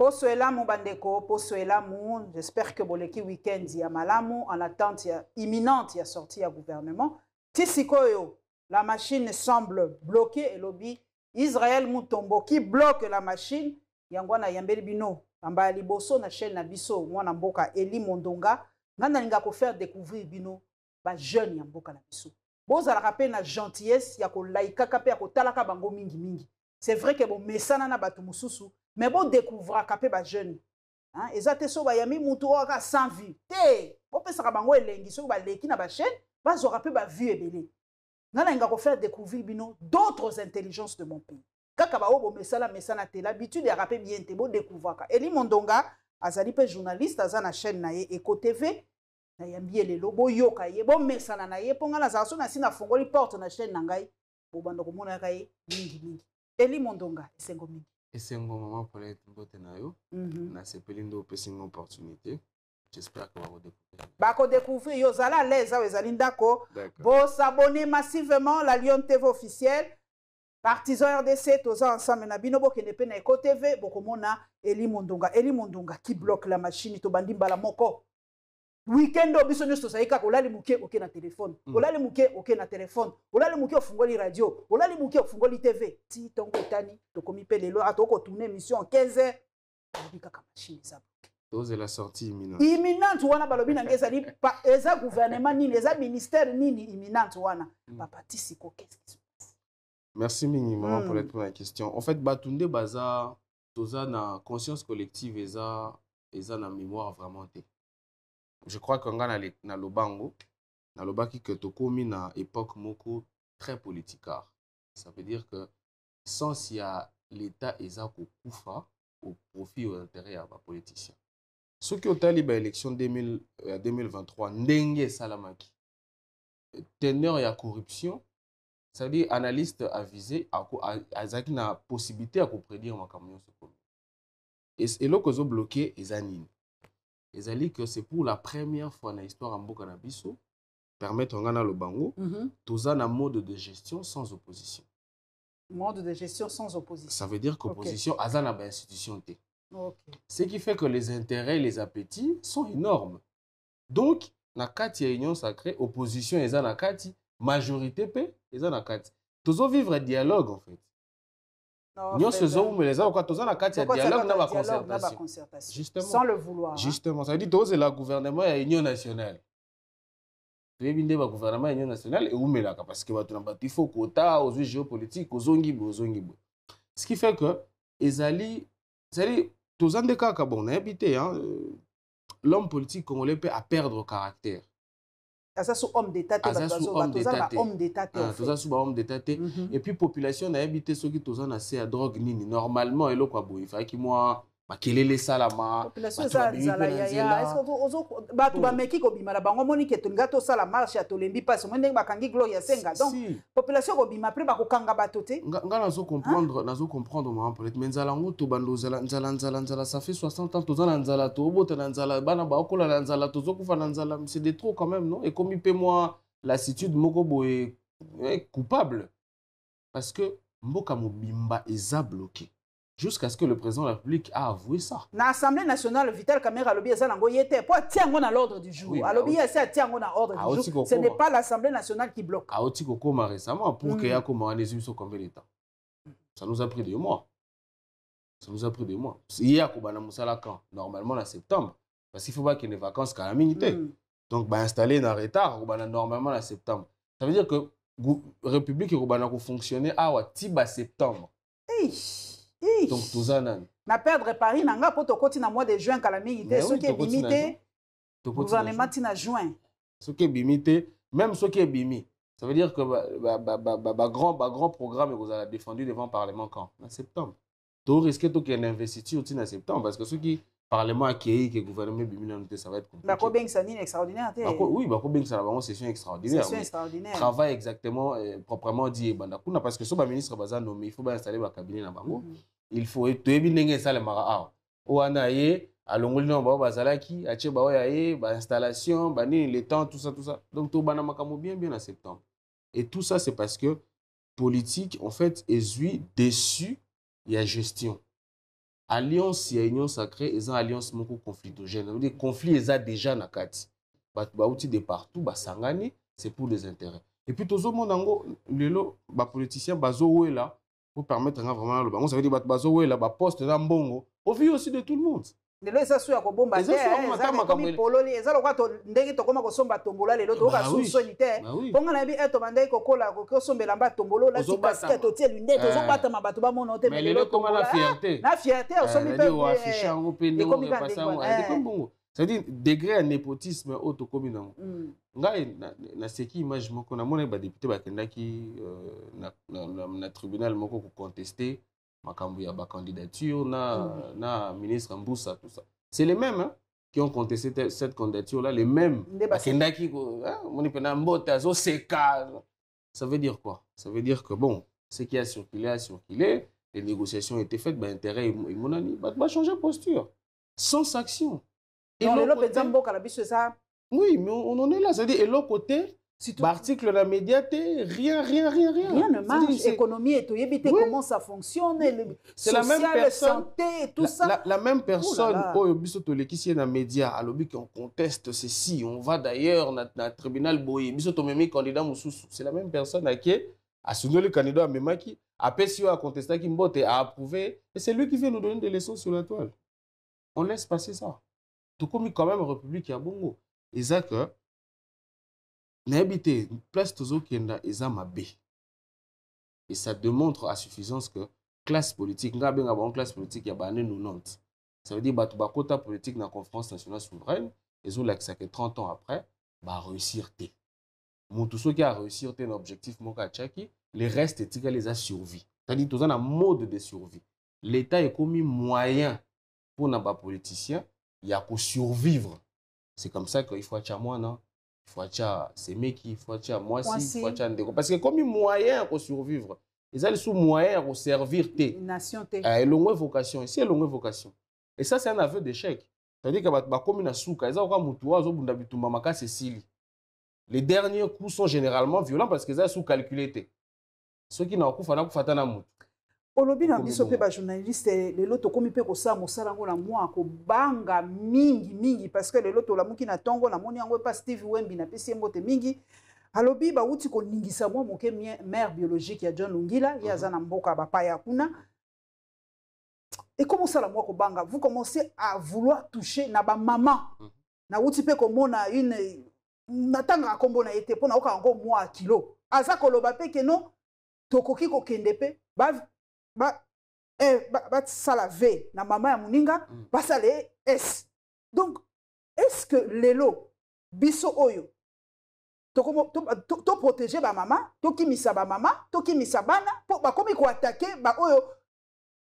Poso elamu bandeko, poso elamu. J'espère que boleki week-end ya malamu en attente imminente ya sortie ya gouvernement. Tisikoyo, la machine semble bloquée et lobby Israël Mutombo qui bloque la machine. Yangwana yambeli bino. Amba liboso na chaîne na biso mwana mboka Eli Mondonga. Ngana linga ko faire découvrir bino ba jeune ya mboka na biso. Bozala rappel na gentillesse ya ko laika kape ya ko talaka bango mingi mingi. C'est vrai que bon mesana na batu mususu mais bon découvrir kape ba jeune. Hein, ezate so ba yami mutu aka sans vie. Te, bo pesa ka bango elengi so ba leki na ba chaîne, ba zo rappel ba vie ebele. Ngana linga ko faire découvrir bino d'autres intelligences de mon pays. Kaka ba obo mesana te l'habitude ya rappel bien te bo découvrir ka. Eli Mondonga azali pe journaliste aza na chaîne na ye Eco TV. Na yambi le lobo yoka ye bo mesana na ye ponga na zaso na sina fongoli porte na chaîne na ngai bo bando ko mona kai mingi mingi. Eli Mondonga esengo mingi. Esengo maman pour être mbote na yo. Na sepeli ndo pesi une opportunité. J'espère que va redécouvrir. Ba ko découvrir yo zala les awe zali ndako. Bo s'abonner massivement la Lyon TV officielle. Partisans RDC toza ensemble na bino bo kene pe na Eco TV bo ko mona Eli Mondonga. Eli Mondonga qui bloque la machine to bandi mbala moko. Weekend obiso nyonso saika kolali muke oke na téléphone. Olali muke oke na téléphone. Olali muke ofungoli radio. Olali muke ofungoli TV. Ti tongo tani to komi pe lelo atoko tourner émission en 15h. Abika ka machine ça. Dose la sortie imminente. Imminente wana balobi na ngeza li eza gouvernement nini, eza ministère nini imminente wana. Papa Tisiko qu'est-ce qui se passe? Merci Mingi maman pour répondre à la question. En fait Batunde baza toza na conscience collective eza na mémoire vraiment té. Je crois qu'on a na lobango, na lobaki que tokomi na époque moko très politicard. Ça veut dire que sans il y a l'État ezako kufa au profit ou intérêt à la politicien. Ce qui ont tali ba élection 2023 ndenge salamaki. Teneur ya corruption, ça veut dire analyste avisé azaki na possibilité à prédire makamyo ce comme. Et là qu'ils ont bloqué ezanine. Ils ont dit que c'est pour la première fois dans l'histoire en Mboka na biso permettre à le bango tous un mode de gestion sans opposition. Mode de gestion sans opposition. Ça veut dire qu'opposition a une institution. Ce qui fait que les intérêts et les appétits sont énormes. Donc, na kati ya union sacrée, opposition est na kati, majorité pe est na kati. Tous vivre un dialogue en fait. Nous sommes les gens qui ont un dialogue na concertation. Justement. Sans le vouloir. Justement, ça veut dire que le gouvernement est l'union nationale. Le gouvernement est l'union nationale et parce que il faut quota aux géopolitiques, aux ongibo. Ce qui fait que l'homme politique congolais peut perdre caractère. Homme d'État, homme d'État. Et puis population a habité ceux qui ont assez à drogue nini. Normalement, il faut qu'il moi makelele salama. Population ça zalaya. Est-ce que batu ba meki ko bima la bango moni ke to ngato sala marche ya to lembi passe mo ndenge bakangi gloria senga. Donc population ko bima après ba ko kanga bato te. Nga nazo comprendre maman peut-être mais nzala ngo to bando nzala ça fait 60 ans to zala nzala to bota nzala bana ba okola nzala to zokufa nzala c'est des trop quand même non et comme il peut moi lassitude moko boye coupable parce que mboka mobimba eza bloqué. Jusqu'à ce que le président de la République a avoué ça. Dans l'Assemblée nationale, Vital Kamerhe a lobby ça nango yete. Pour tiango dans l'ordre du jour. A lobby ça tiango dans l'ordre du jour. Ce n'est pas l'Assemblée nationale qui bloque. A Otiko Koma récemment pour qu'il y ait comme les émissions combien de temps. Ça nous a pris 2 mois. Ça nous a pris 2 mois. Il y a Kobana Moussala quand normalement en septembre parce qu'il faut pas qu'il y ait des vacances quand la minute. Donc bah installer dans retard Kobana normalement en septembre. Ça veut dire que République Kobana ko fonctionner à Tiba septembre. Donc tout ça na perdre Paris nanga poto koti na mois de juin kala mingi ce qui est limité gouvernement tina juin ce qui est limité même ce qui est bimi ça veut dire que grand programme vous avez défendu devant le parlement quand en septembre tout risque tout qu'il y ait une investiture en septembre parce que ceux qui parlement accueilli que gouvernement bimi ça va être compliqué. Bako beng ça nini extraordinaire oui bako beng ça la vraiment session extraordinaire. Travail exactement proprement dit bandakuna parce que ce ministre baza nommé il faut installer ba cabinet na bango. Il faut être bien ça le mara oana ye alongoli na ba bazalaki ache ba oya ba installation ba ni le temps tout ça donc to bana makamo bien en septembre et tout ça c'est parce que politique en fait est déçu il y a gestion alliance ya union sacrée eza alliance moko conflictogène. Ça veut dire conflit eza déjà na kati. Bato bauti de partout basangani, c'est pour des intérêts. Et puis tozomona ngo lelo ba politicien bazowela pour permettre vraiment le bango, ça veut dire bato bazowela ba poste na mbongo au vu aussi de tout le monde. Lelo eza so ya kobomba te eza pololi eza lokwa to ndenge tokoma kosomba tombola lelo toka susoni te ponga na bi eto bandai kokola kosombela mba tombolo la tikasike to tie lunde tozobata mabato ba mona te mais lelo toma na fierté osomi pe o afficher ngo pe ndeko repassa ngo ça veut dire degré à népotisme auto communant ngai na seki image moko na mona ba député ba kendaki na tribunal moko ko contester makambu ya ba candidature na ministre Mboussa tout ça c'est les mêmes hein, qui ont contesté cette candidature là les mêmes kendaki ko moni pena mbota zo seka. Ça veut dire quoi? Ça veut dire que bon ce qui a circulé les négociations étaient faites bah intérêt et monani bah changer posture sans action. Et oui, mais on en est là. C'est-à-dire, et l'autre côté, l'article de la médiaté, rien. Rien ne marche. L'économie est éviter comment ça fonctionne, c'est la même personne, santé, tout ça. La même personne, qui est dans les médias, à l'objet qu'on conteste ceci, on va d'ailleurs dans le tribunal Boye, candidat c'est la même personne à qui a soulevé le candidat à Memaki, a PSO a contesté qui mbote a approuvé, et c'est lui qui vient nous donner des leçons sur la toile. On laisse passer ça. Tout comme quand même République ya Bongo. Et ça que n'habiter place toujours kenda eza mabe. Et ça démontre à suffisance que classe politique nga benga bon classe politique ya bané 90. Ça veut dire batu bakota politique na conférence nationale souveraine et zo like ça que 30 ans après ba réussir té. Mon tout ce qui a réussir té un objectif moka tchaki, les restes etika les a survie. C'est-à-dire tous en mode de survie. L'état est commis moyen pour na ba politicien il y a pour survivre. C'est comme ça qu'il faut être moi, non? Il faut être Semeki, il faut être moi si, il faut être Ndeko. Parce que comme moyen pour survivre, ils ont sous moyen pour servir tes. Nation tes. Longue vocation. Ici, longue vocation. Et ça, c'est un aveu d'échec. C'est-à-dire que comme une souka, ils ont encore moutoua, ils ont bundabitumba maka Cécilie. Les derniers coups sont généralement violents parce qu'ils ont sous-calculé. Ceux qui n'ont pas fait fatana moutou. Olobi na biso pe ba journaliste lelo to komi pe ko sa mosala ngo na mwa ko banga mingi parce que lelo to la muki na tongo na moni yango pa Steve Wembi na pesi mbote mingi alobi ba uti ko ningisa mwa moke mère biologique ya John Lungila ya zana mboka bapaya kuna. Et comment ça la mwa ko banga vous commencez à vouloir toucher na ba maman na uti pe ko mona une natanga kombo na été pona oka ngo mwa kilo aza ko loba pe ke non tokoki ko kende pe ça V na maman ya muninga ça les S. Donc est-ce que lelo biso oyo to protéger ba maman to kimisa ba maman to kimisa bana po ba komi ko attaquer ba oyo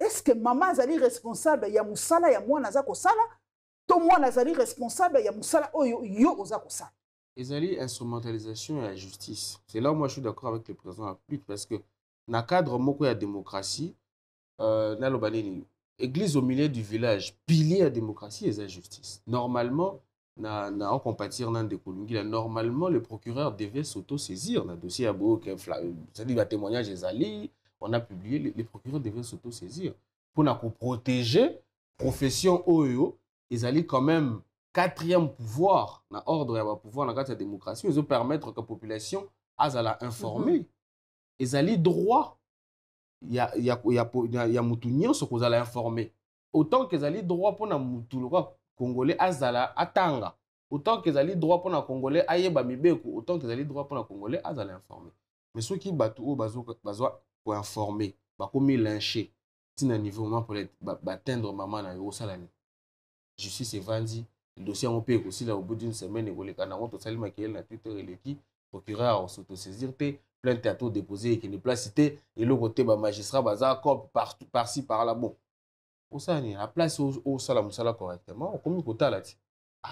est-ce que maman azali responsable ya musala ya mwana za ko sala to mwana azali responsable ya musala oyo yo oza ko sala? Ezali instrumentalisation et la justice. C'est là où moi je suis d'accord avec le président Applique parce que dans le cadre de la démocratie, église au milieu du village, pilier de la démocratie et de la justice. Normalement, on compatir dans des Kolungila, normalement, le procureur devait s'auto-saisir dans le dossier à Bouk, c'est-à-dire le témoignage des alliés, on a publié, les procureurs devaient s'auto-saisir. Pour nous protéger, profession OEO, ils allaient quand même quatrième pouvoir, dans l'ordre et pouvoir dans la démocratie, ils ont permettre que la population a informer. Ils allaient droit. Il y a Moutounia ce qu'on allait informer. Autant qu'ils allaient droit pour na Moutouloka congolais azala atanga. Autant qu'ils allaient droit pour na congolais ayeba mibeko. Autant qu'ils allaient droit pour na congolais azala informer. Mais ceux qui battent au bazo pour informer, bah comme lyncher, c'est un niveau pour atteindre maman na yo salani. Justice est vendue. Le dossier on peut aussi là au bout d'une semaine et les canards tout salima qui est na Twitter et l'équipe procureur s'auto-saisir plainte à tout déposé et qui n'est pas cité et le côté bah magistrat bazar cop par-ci par-là bon au ça ni la place au salam sala correctement comme côté là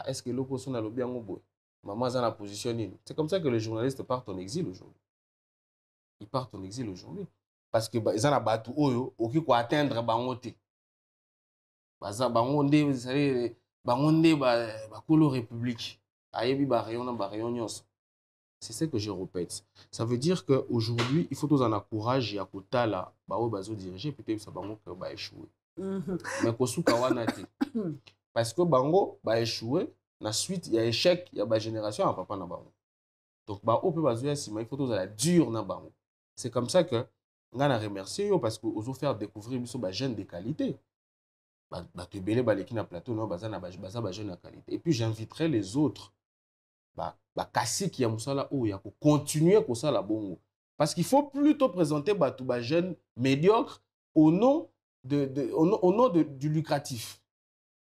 est-ce que le poisson a le bien au bout maman dans la position c'est comme ça que les journalistes partent en exil aujourd'hui. Ils partent en exil aujourd'hui parce que ils en a battu oyo qui quoi atteindre bangote baza bangonde vous savez bangonde ba kolo république ayebi ba rayon nyos. C'est ce que je répète. Ça veut dire qu'aujourd'hui, il faut tous en encourager à Kotala, bazo diriger, peut-être que ça va échouer. Mais kosuka wana te. Parce que bango ba échoué na suite il y a échec, il y a ba génération à papa na bango. Donc ba ope bazoya sima il faut tous la dure na bango. C'est comme ça que ngana remercier yo parce que ozo faire découvrir biso ba jeune de qualité. Ba te belé ba leki na plateau non baza na ba jeune de qualité. Et puis j'inviterai les autres ba kasi ki ya musala o ya ko continuer ko ça la bongo. Parce qu'il faut plutôt présenter ba tout ba jeune médiocre au nom du lucratif.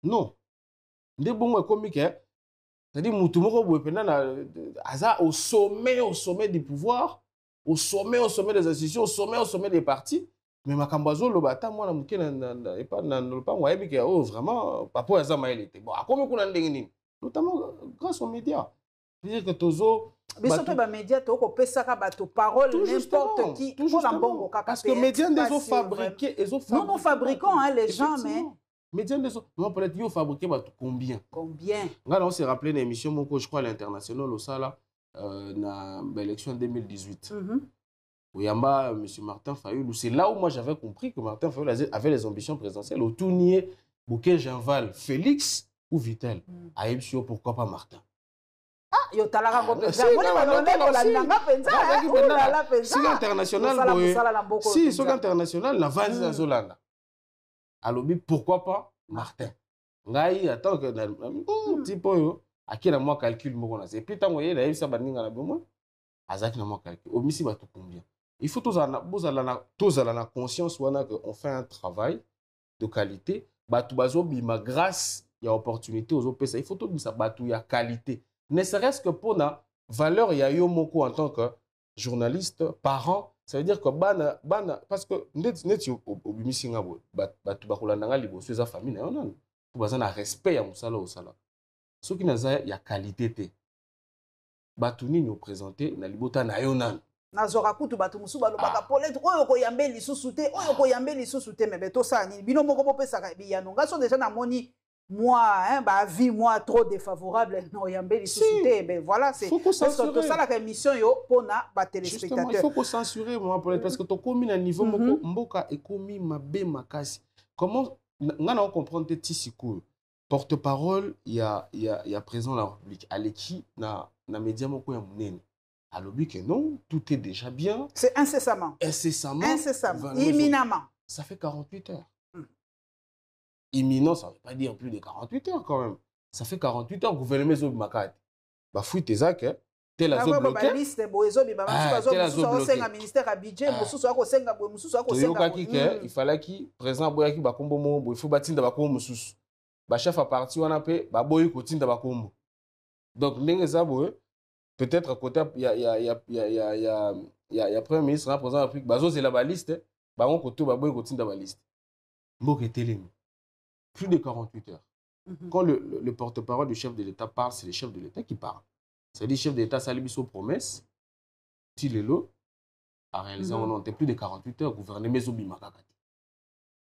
Non. Nde bongo ekomi ke c'est-à-dire mutu moko boye pena aza au sommet du pouvoir, au sommet des institutions, au sommet des partis. Mais makambo azoloba ata mwana muke na lopango ayebi ke oh vraiment papa aza maele te. Bon akomi kuna ndenge nini. Notamment grâce aux médias. C'est-à-dire que tozo biso pe ba médias to ko pesaka bato parole n'importe qui pour la bongo kaka. Parce que les médias ils ont fabriqué, non nous fabriquons hein, les gens mais médias non peut-être ils ont fabriqué combien on s'est rappelé une émission je crois à l'international au sala na l'élection 2018 Oyamba M. Martin Fayulu, c'est là où moi j'avais compris que Martin Fayulu avait les ambitions présidentielles au tournier Bouquet Jean-Val Félix ou Vitel Aïbsio pourquoi pas Martin. Si l'international, la vanne à Zolanda. Alors, pourquoi pas Martin? Ngai attends que petit peu à qui la moi calcul mon et puis tant voyez là ça baninga na bon azaki na moi calcul au misi ba tout combien. Il faut tous la conscience wana que on fait un travail de qualité ba tout bazo bima grâce il y a opportunité aux OPS il faut tout ça ba tout ya qualité. Ne serait-ce que pour la valeur, il y a eu moko en tant que journaliste, parent, ça veut dire que parce que net au bimisinga batu bakulanda libo sur famille na non pour bazana respect ya musala au sala. Ce qui naza ya qualité te. Batu ni nous présenter na libota na yonan. Na zorakutu batu musu balobaka polette oyo ko yambe lisusu te oyo ko yambe lisusu te mais beto ça ni bino moko popesa bi yanonga so déjà na moni moi, hein, bah, vie, moi, trop défavorable, non, y a une société, ben voilà, c'est ça la émission pour na téléspectateurs. Il faut qu'on censurer, moi, parce que tu as commis un niveau, mboka et commis ma bé makasi. Comment, on comprend tes tissus porte-parole, il y a président de la République, à l'équipe, na média moko ya munene. À l'objet que non, tout est déjà bien. C'est incessamment. Imminemment. Ça fait 48 heures. Imminent, ça ne veut pas dire plus de 48 heures quand même. Ça fait 48 heures que vous venez de Makat. Bah, fouille tes actes, tel a bloqué. Il fallait qu'il présent Boyaki Bakombo, il faut bâtir Bakombo sous. Bah, chef à partir, on a payé, bah, Boy, continue de Bakombo. Donc, peut-être à côté, il y a Premier ministre, là, président de l'Afrique, bah, c'est la liste, bah, on côté, bah, Boy, continue de la liste. Mbok Télémi. Plus de 48 heures. Quand le porte-parole du chef de l'État parle, c'est le chef de l'État qui parle. C'est-à-dire le chef de l'État Salibiso promesse, Tilelo, a réalisé en plus de 48 heures, gouverner mes obi makakati.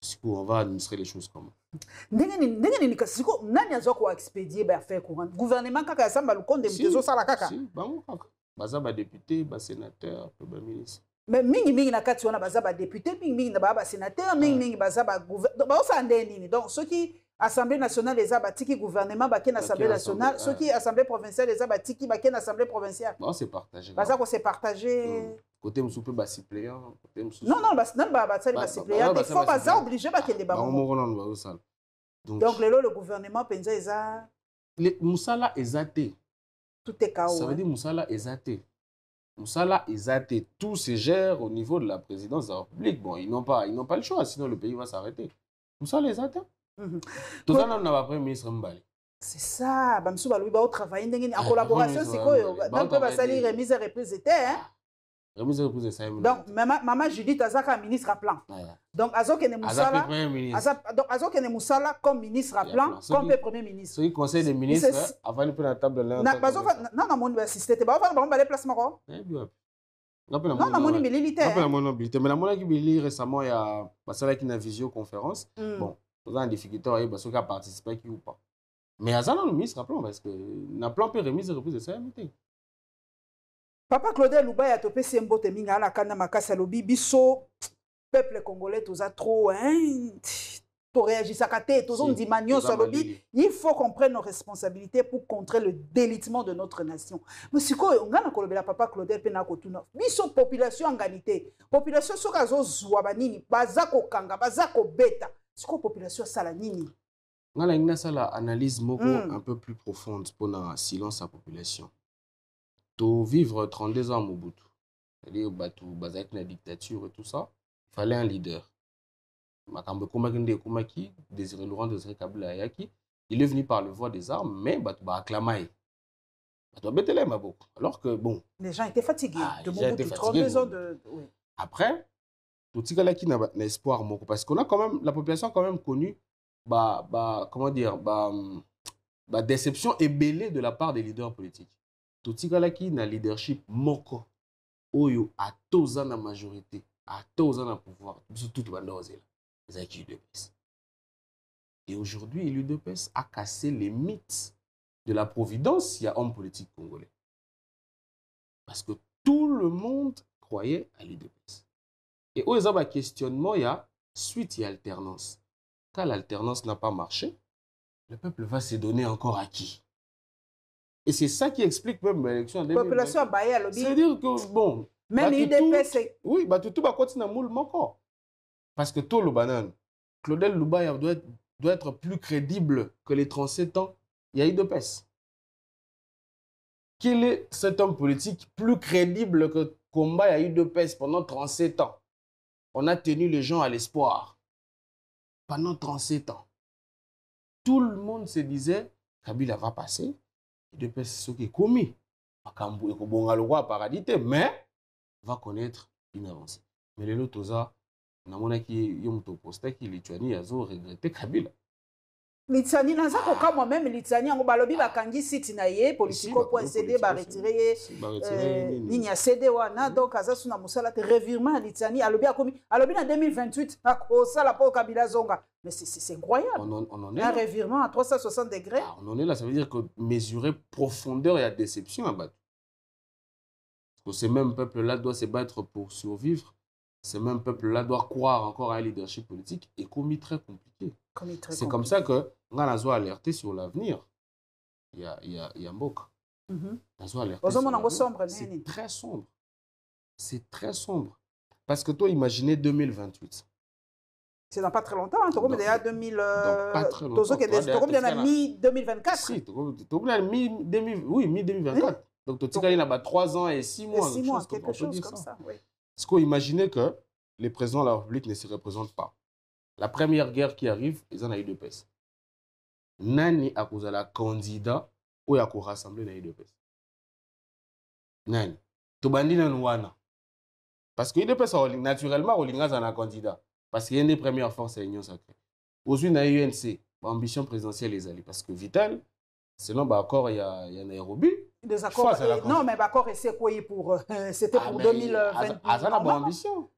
Si on va administrer les choses comme gouvernement kaka samba le compte de mtezo sala kaka. Si, baza ba député, ba sénateur, ba ministre. Mais mingi na kati wana baza ba député, mingi na ba sénateur, mingi baza ba gouvernement. Ba osande nini. Donc ceux qui Assemblée nationale les abatiki gouvernement ba ken Assemblée nationale, ceux qui Assemblée provinciale les abatiki ba ken Assemblée provinciale. Non, c'est partagé. Baza ko c'est partagé. Côté msoupe ba suppléant, côté msoupe. Non, ba suppléant, il faut baza obligé ba ken débat. Donc le gouvernement penza eza le musala ezate. Tout est chaos. Ça veut dire musala ezate. Moussala et Zate, tout se gère au niveau de la présidence de la République. Bon, ils n'ont pas le choix, sinon le pays va s'arrêter. Moussala et Zate. Tout ça, on n'a pas Premier ministre Mbali. C'est ça. Bamsou Baloui va travailler en collaboration. C'est quoi? Donc, on va salir remise et représenté. Remise et représenté. Donc, maman Judith Azaka, ministre à plan. Donc, Azok et Moussala. Donc, Azok et Moussala comme ministre à plan, comme le premier ministre. Ce conseil des ministres, avant de prendre la table de l'un. Non, mon assisté, tu vas faire un déplacement. Non, mon militaire. Mais la monnaie qui récemment, il y a une visioconférence. Bon, on a une difficulté parce qu'il a participé qui ou pas. Mais Azana, le ministre à plan, parce que n'a plan peu remise et reprise de ça. Papa Claudel Loubaya topé sembo te minga ala kana makasa lobi biso peuple congolais toza trop hein réagissons à côté, tous on dit magnon sur lobby. Il faut qu'on prenne nos responsabilités pour contrer le délitement de notre nation. Mais si on a un papa Claudel Penakotuna, biso population en ganité, population sur kazo zouabanini, bazako kanga, bazako beta, si ko population salanini. On a une analyse un peu plus profonde pour la silence à la population. Pour vivre 32 ans à Mobutu, c'est-à-dire avec la dictature et tout ça, il fallait un leader. Makambo Komaki, Désiré Laurent, Désiré Kabila Ayaki, il est venu par le voie des armes, mais il a acclamé. Alors que bon. Les gens étaient fatigués de Mobutu, 32 ans de. Oui. Après, tout ce qui n'a pas espoir, parce qu'on a quand même, la population a quand même connu, comment dire, déception ébellée de la part des leaders politiques. Tout ce qui n'a leadership moko, oyo a tous ans la majorité, a tous ans le pouvoir, tout le monde les acquis UDPS. Et aujourd'hui, l'UDPS a cassé les mythes de la providence, il y a homme politique congolais. Parce que tout le monde croyait à l'UDPS. Et où il y a un questionnement, il y a suite et alternance. Quand l'alternance n'a pas marché, le peuple va se donner encore à qui? Et c'est ça qui explique même l'élection en 2020. La population a baillé à l'objet. C'est-à-dire que, bon... Même l'UDPS... Oui, tout va continuer à moule encore. Parce que tout le banane, Claudel Loubaya doit être plus crédible que les 37 ans. Il y a UDPS. Quel est cet homme politique plus crédible que combat à UDPS pendant 37 ans? On a tenu les gens à l'espoir. Pendant 37 ans. Tout le monde se disait, Kabila va passer. UDPS, c'est ce qui est commis. Mais va connaître une avancée. Mais les autres, on a qui Lituanie a regretté Kabila. Lituanie, dans ce cas, moi-même, Lituanie, on a dit que site na ye politico.cd va retirer ligne à CD wana donc aza suna musala te revirement Lituanie alobi a commis alobi en 2028 à ça la pour Kabila zonga. Mais c'est incroyable. On en est un revirement à 360 degrés. Ah, on en est là, ça veut dire que mesurer profondeur et déception à battre. Parce que ce même peuple-là doit se battre pour survivre. Ce même peuple-là doit croire encore à un leadership politique et commis très compliqué. C'est comme ça que on a alerté sur l'avenir. Il y a Mboka. C'est très sombre. C'est très sombre. Parce que toi, imaginez 2028. C'est dans pas très longtemps. Tu as déjà 2000. Pas très longtemps. Tu as mi-2024. Si, oui, mi-2024. Donc, tu as 3 ans et 6 mois. 6 mois, quelque chose comme ça. Oui. Est-ce qu'on imagine que les présidents de la République ne se représentent pas? La première guerre qui arrive, ils en ont eu deux pèses. Nani a causé la candidat ou a rassemblé les deux pèses? Nani? Tobandi Nanouana. Parce que les deux pèses, naturellement, on a un candidat. Parce qu'il y a une des premières forces à l'Union sacrée. Aujourd'hui, il y a UNC, l'ambition présidentielle les alliés. Parce que Vital, selon l'accord, il y a Nairobi. Des accords. Non, mais l'accord, c'est quoi pour. C'était pour 2020. Azana a ambition.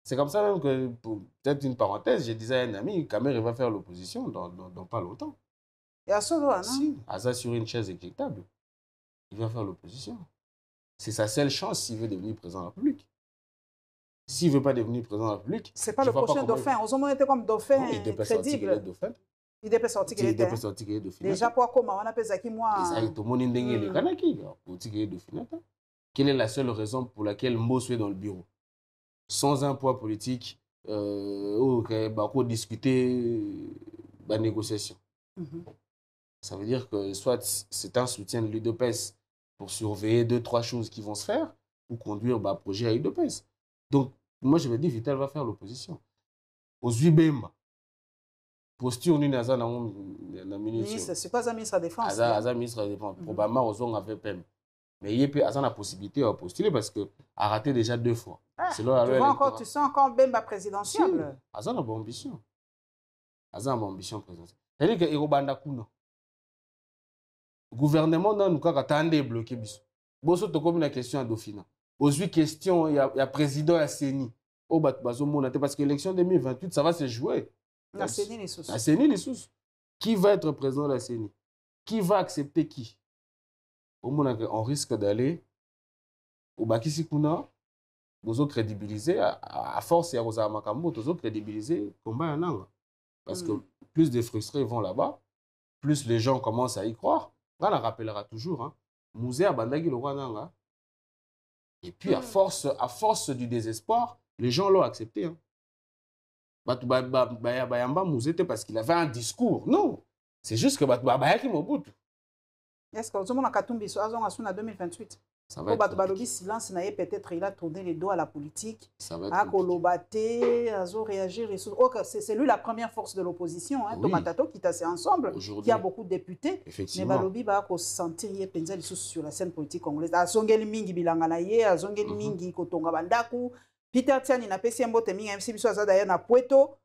C'est comme ça même que, peut-être une parenthèse, je disais à un ami, Kamer va faire l'opposition dans pas longtemps. Et à ce moment-là, non? Si, Aza sur une chaise équitable, il va faire l'opposition. C'est sa seule chance s'il veut devenir président de la République. S'il ne veut pas devenir président de la République... Ce n'est pas le prochain dauphin. On s'en était comme dauphin crédible. Il peut sortir qu'il était. Déjà, pour comment on appelle ça qui moi... Quelle est la seule raison pour laquelle Mbosso est dans le bureau? Sans un poids politique, discuter la négociation. Ça veut dire que soit c'est un soutien de l'UDPS pour surveiller 2-3 choses qui vont se faire ou conduire le projet à l'UDPS. Donc, moi, je me dis, Vital va faire l'opposition. Aux Ubemba, posture d'une Aza dans la ministre. C'est pas un ministre de la Défense. Aza ministre de la Défense. Probablement, aux on avait peine. Mais il y a la possibilité de postuler parce qu'il a raté déjà 2 fois. Tu sens encore Bemba présidentiel. Aza a une ambition. Aza a une ambition présidentielle. C'est-à-dire que Erobanda Kuna. Le gouvernement n'a pas attendu bloqué. Bosso to comme une question à Dauphina. Aujourd'hui, question, il y a président à Séni. Parce que l'élection 2028, ça va se jouer. La Séni les sous. La Séni les sous. Qui va être président de la Séni? Qui va accepter qui? On risque d'aller au Bakisi Kuna, nous crédibiliser, à force, il y a Rosa Makambo, nous crédibiliser combat en angle. Parce que plus des frustrés vont là-bas, plus les gens commencent à y croire. On la rappellera toujours. Hein. Musée à Bandagi le Rwanda. Et puis, à force du désespoir, les gens l'ont accepté. Hein. Bayamba Musée, parce qu'il avait un discours. Non. C'est juste que Bayaki Mobutu. Est-ce que vous avez Katumbi en 2028? Ça va être compliqué. Silence, peut-être il a tourné les doigts à la politique. Ça va être compliqué. Réagir. C'est lui la première force de l'opposition. Hein. Oui. Tomatato qui est assez ensemble, qui a beaucoup de députés. Effectivement. Mais Balobi va sentir sur la scène politique congolaise. Azongeli mingi bilanganaye, azongeli mingi kotonga bandaku. Peter Tiani n'a pas si un mot de mingi, MC Biso d'ailleurs na Puerto.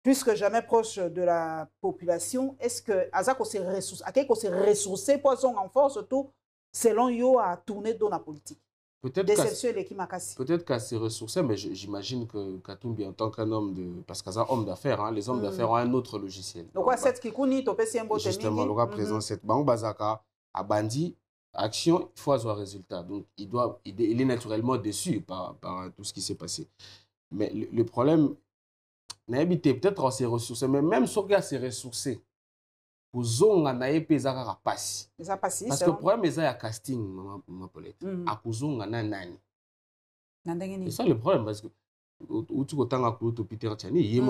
Plus que jamais proche de la population. Est-ce que Azako s'est ressourcé pour son renfort, surtout selon yo, à tourner dans la politique? Peut-être qu'à s'est ressourcé, mais j'imagine que Katumbi, en tant qu'un homme de... Parce qu'un homme d'affaires, hein, les hommes d'affaires ont un autre logiciel. Donc, cette qui connaît, tu peux un justement, l'aura présent cette banque Bazaka a bandi action, il faut avoir résultat. Donc, il est naturellement déçu par tout ce qui s'est passé. Mais le problème, peut-être on s'est ressourcé, mais même si on s'est ressourcé, parce que le problème c'est le casting, maman Paulette. C'est ça le problème, parce que tu as Peter Tiani, il est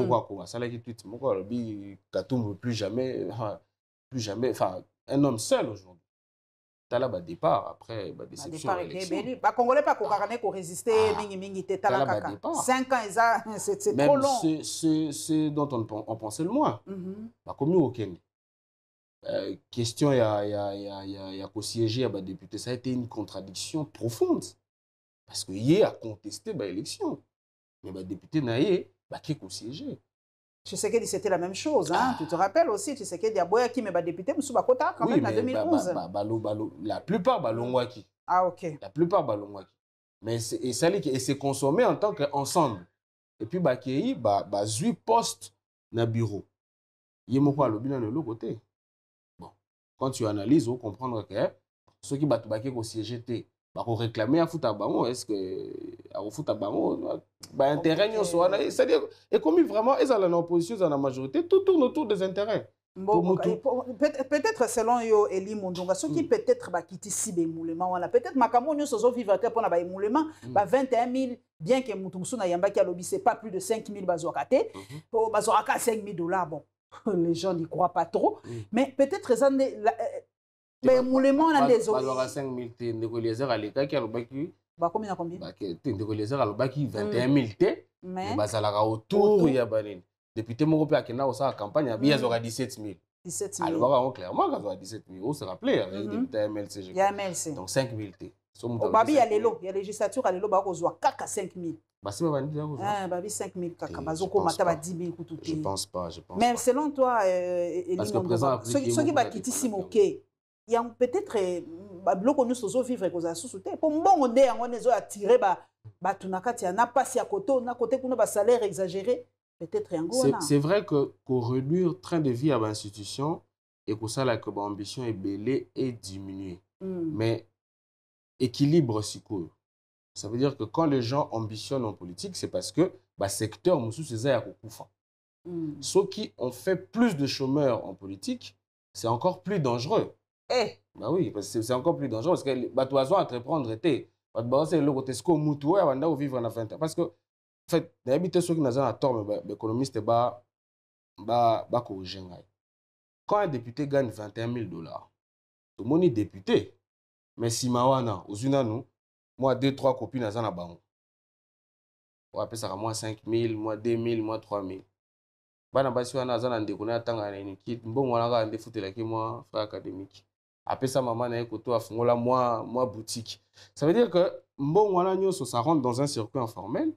plus jamais, enfin, un homme seul aujourd'hui. Tu as là départ, après déception. Congolais pas qu'on résister, mingi 5 ans, c'est trop long. C'est dont on pensait le moins. Comme nous au Kenya. Question, il y a qu'au siéger à député, ça a été une contradiction profonde. Parce qu'il a contesté l'élection. Mais le député n'a pas qu'au siéger. Tu sais que c'était la même chose. Hein? Tu te rappelles aussi, tu sais que Diaboya qui m'a député, Moussouba-Kota, quand même, en 2011. La plupart, Balongwaki. Ah, ok. La plupart, Balongwaki. Mais c'est consommé en tant qu'ensemble. Et puis, Bakei, Zui poste na bureau. Il y a mon lobby dans l'autre côté. Quand tu analyses, on comprend que ceux qui battent au siège, pour réclamer à Foutabango, est-ce que à Foutabango, intérêt, c'est-à-dire, et comme vraiment, ils sont en opposition, dans la majorité, tout tourne autour des intérêts. Peut-être selon yo Eli Mondonga, ceux qui peut-être quittent si bémoulement, peut-être Makamon nous sommes vivre pour na bémoulement, 21 000, bien que Moutoumsou na yamba qui a lobby, c'est pas plus de 5 000 bazouakate, bazouaka 5 000 $, bon. Les gens n'y croient pas trop, mais peut-être ça mais moulement on a des autres. Alors à 5 000 T, Ndeko à l'état qui a le baki. Combien à combien? Ndeko à le baki 21 000 T. Mais ça la autour il y a banin. Depuis que mon père qui n'a pas campagne, il y a 17 000. 17 000. Alors clairement quand on a 17 000, on se rappelait avec des MLC. Il y a MLC. Donc 5 000 T. Babi il y a les lots, il y a législature à l'élo bah on kaka 5 000. Babi 5 000 kaka bazoko mata 10 000 kutu. Je pense pas. Mais selon toi, parce que présent ceux qui va quitter ok, il y a peut-être bloc nous sozo vivre cause à sous-souté pour bon on est on est attiré ba tunakati na passe à côté na côté kuna ba salaire exagéré peut-être Angola. C'est vrai que pour réduire train de vie à l'institution et que ça la que ambition est belée et diminuer. Mais équilibre psycho. Ça veut dire que quand les gens ambitionnent en politique, c'est parce que le secteur Moussou c'est à Koukoufa. Ceux qui ont fait plus de chômeurs en politique, c'est encore plus dangereux. Bah oui, parce que c'est encore plus dangereux parce que les oiseaux entreprendre était. C'est le côté sco moutou avant de vivre en fin parce que en fait, d'habitude ceux qui n'ont pas tort, mais l'économiste ba corriger. Quand un député gagne 21 000 $, tout le monde est député. Mais si mawana aux unanu, moi 2-3 copines à la banque. On appelle ça moi 5 000, moi 2 000, moi 3 000. Bana basi wana azana ndeko na tanga na ni mbongo wana ka ndefutela ki moi frère académique. Après ça maman na ekoto afungola moi boutique. Ça veut dire que mbongo wana nyoso ça rentre dans un circuit informel.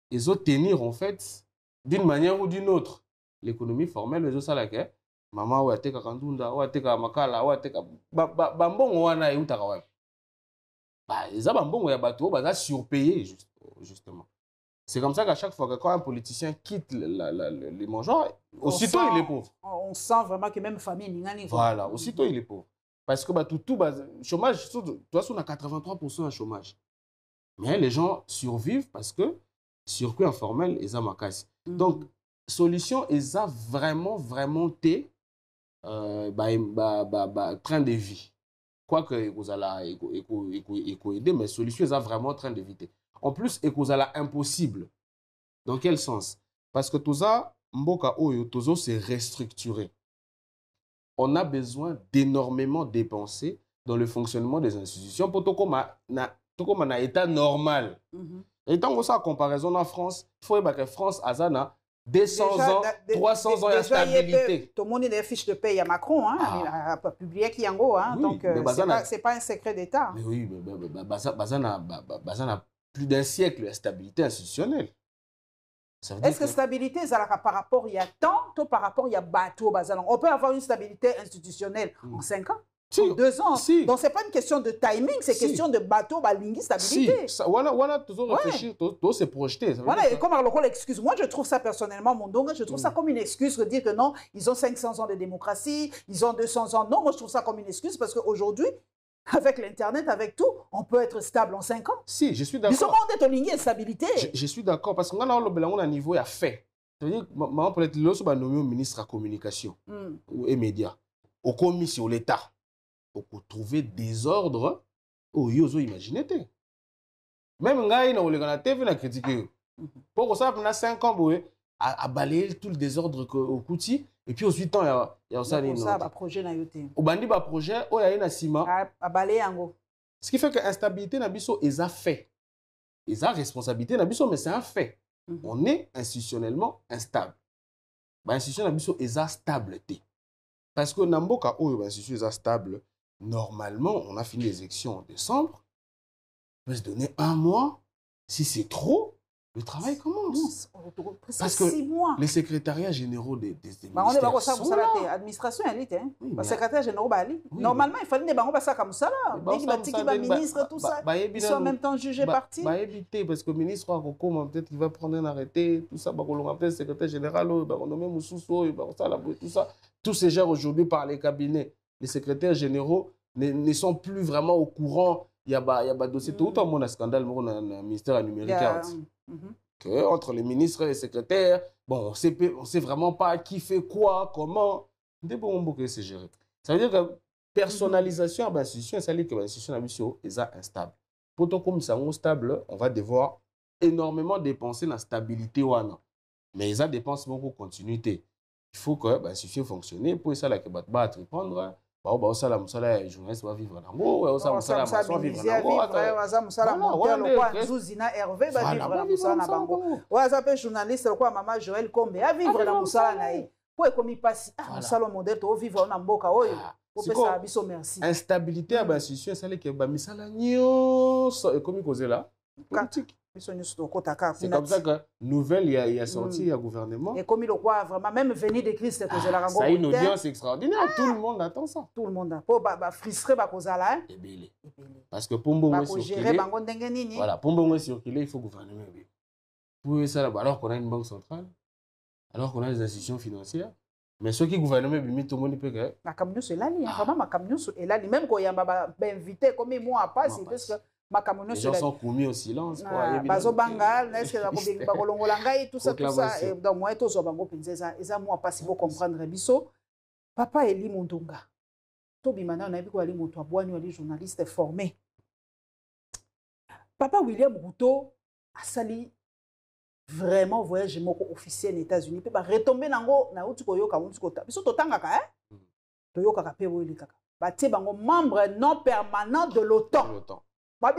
Ils ont tenir en fait d'une manière ou d'une autre l'économie formelle les ça la que maman wa teka kandunda wa teka makala wa teka ba mbongo wana eutaka wapi. Ils ont mbongo ya bato ba surpayé justement. C'est comme ça qu'à chaque fois que quand un politicien quitte les mangeoires, aussitôt il est pauvre. On sent vraiment que même famille voilà, aussitôt il est pauvre. Parce que tout chômage, de toute façon on a 83% de chômage. Mais les gens survivent parce que circuit informel est à ma casse. Donc solution eza vraiment te train de vie. Quoique ekozala aider, mais solution eza vraiment train de vie te. En plus ekozala impossible. Dans quel sens? Parce que toza mboka oyo tozo se restructurer. On a besoin d'énormément dépenser dans le fonctionnement des institutions pour tokoma na état normal. Et tant que ça, en comparaison en France, il faut que France a 200 ans, 300 ans de stabilité. Tout le monde a des fiches de paye à Macron, a publié qui yango, donc ce n'est pas un secret d'État. Mais oui, mais Bazana plus d'un siècle de stabilité institutionnelle. Est-ce que stabilité, par rapport il y a temps, par rapport il y a bateau, on peut avoir une stabilité institutionnelle en 5 ans, en 2 ans. Si. Donc, ce n'est pas une question de timing, c'est question de bateau, stabilité. Si. Voilà, toujours réfléchir, toujours se projeter. Voilà, et comme l'excuse, moi je trouve ça personnellement, Mondonga, je trouve ça comme une excuse de dire que non, ils ont 500 ans de démocratie, ils ont 200 ans. Non, moi je trouve ça comme une excuse parce qu'aujourd'hui, avec l'Internet, avec tout, on peut être stable en 5 ans. Si, je suis d'accord. Ils sont en train de stabilité. Je suis d'accord, parce qu'on a un niveau à fait. C'est-à-dire, maintenant, peut-être, lorsqu'on a nommé ministre de la communication et médias, au commission, l'État, on peut trouver des ordres au yozo imaginer. Même Ngaï, on a TV, on a critiqué. Pour ça, pendant 5 ans, à balayer tout le désordre au Kouti. Et puis, au 8 ans, il y a aussi un projet. Au bandi, un projet, il y a un ciment. À balayer en gros. Ce qui fait que l'instabilité, est un fait. Ils ont responsabilité, mais c'est un fait. On est institutionnellement instable. L'institution est stable. Parce que dans le cas où l'institution est stable, normalement, on a fini les élections en décembre. On peut se donner 1 mois. Si c'est trop, le travail commence. Parce que 6 mois. Les secrétariats généraux des ministères sont là. L'administration est élite. Les secrétaires généraux, normalement, il fallait des banques comme ça. Les ministres, tout ça, ils sont en même temps jugés partis. Parce que le ministre, peut-être qu'il va prendre un arrêté, tout ça, le secrétaire général, tout ça. Tous ces gens aujourd'hui par les cabinets, les secrétaires généraux ne sont plus vraiment au courant. Il y a des dossiers. Tout le monde a un scandale dans le ministère numérique. Entre les ministres et les secrétaires, bon, on ne sait vraiment pas qui fait quoi, comment. C'est géré. Ça veut dire que personnalisation de l'institution, ça veut dire que l'institution est instable. Pour que comme ça stable, on va devoir énormément dépenser dans la stabilité. Mais ils ont dépensé beaucoup de continuité. Il faut que l'institution fonctionne pour ça que battre répondre. Les journalistes vont vivre dans l'eau, instabilité à l'institution, c'est que misala nyonso ekomi kozela politique. C'est comme ça que nouvelle il y a sorti il y a gouvernement. Et comme il le croit vraiment, même venir de Christ, ça a une audience extraordinaire. Tout le monde attend ça. Tout le monde a. Pour frustrer Bakozala. Parce que pour circuler, voilà, pour circuler, il faut gouvernement. Pour ça, alors qu'on a une banque centrale, alors qu'on a des institutions financières. Mais ceux qui gouvernent, tout le monde peut que. La camion, c'est là, vraiment, ma camion, c'est là. Même quand il y a invité, comme moi, pas, c'est parce que. Les gens sont commis au silence. Bazo Bangal, tout ça, tout ça. Et donc, moi, tous les moi, pas si vous comprendre, Bisso. Papa Eli Mondonga. Tobi Mana, on a vu qu'Ali Montouabouani, les journalistes formés. Papa William Ruto a sali vraiment voyage officiel aux États-Unis. Il peut retomber dans le Koyoka. Bisso Totangaka, Toyoka Pewoili Kaka. Baté bango membre non permanent de l'OTAN.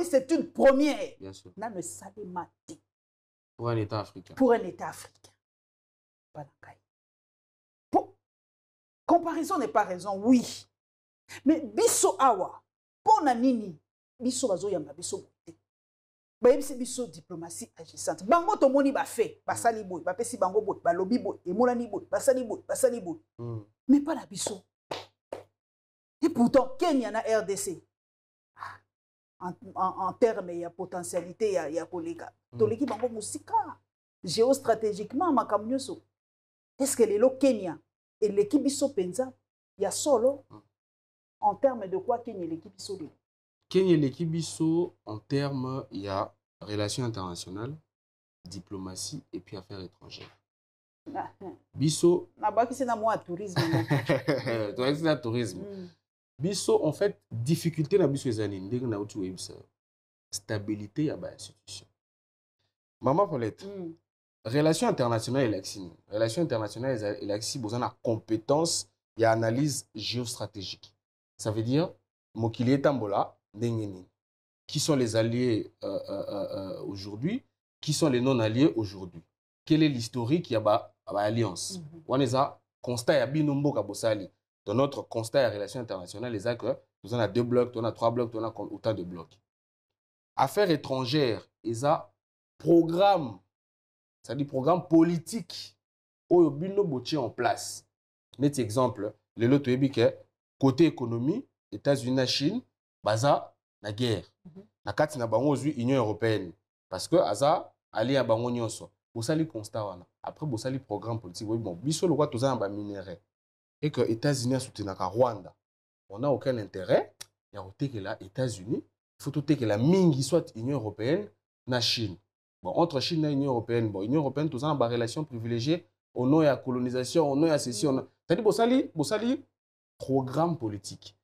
C'est une première. Bien sûr. Pour un État africain. Comparaison n'est pas raison, oui. Mais biso awa, pour nanini, biso bazo yamba biso bote. Bayebisi biso diplomatie agissante. Bango to moni ba fait, ba sali boy, ba pesi bango boy, ba lobby boy, et molani boy, ba sali boy. Mais pas la biso. Et pourtant, Kenya na RDC. En termes, il y a potentialité, il y a collègues. Toleki bango musika. Géostratégiquement, makamnyoso. Est-ce que les Kenya et l'équipe biso penza, il y a solo en termes de quoi Kenya et l'équipe biso? Kenya et l'équipe biso en termes, il y a relations internationales, diplomatie et puis affaires étrangères. Biso. C'est un tourisme. C'est un tourisme. Biso, en fait, difficulté dans biso ezani ndenge na utu websa. Stabilité ya ba institution. Maman Paulette. Relation internationale et relation internationale et besoin de compétence et analyse géostratégique. Ça veut dire mokili tambola ndengeni. Qui sont les alliés aujourd'hui? Qui sont les non-alliés aujourd'hui? Quel est l'historique? Il y a ba alliance. On est à constat ya binombo kabosali. Dans notre constat de relations internationales, les actes, nous avons 2 blocs, on a 3 blocs, on a autant de blocs. Affaires étrangères, ils ont programme, c'est-à-dire programme politique, où ils ont en place. Net exemple, le lot côté économie, États-Unis, Chine, baza la guerre. Na kati na bango Union européenne, parce que aza ali à bango nyonso. Bosali constat wana. Après bosali programme politique, oui bon, biso le roi toza ba minerai. Et que les États-Unis a soutenu Rwanda. On n'a aucun intérêt. Il y a que les États-Unis, il faut que la mingi soit Union européenne, la Chine. Bon, entre Chine et Union européenne, bon, Union européenne, tout ça, on a une relation privilégiée au nom de la colonisation, au nom de la cession. C'est-à-dire, Bossali, programme politique.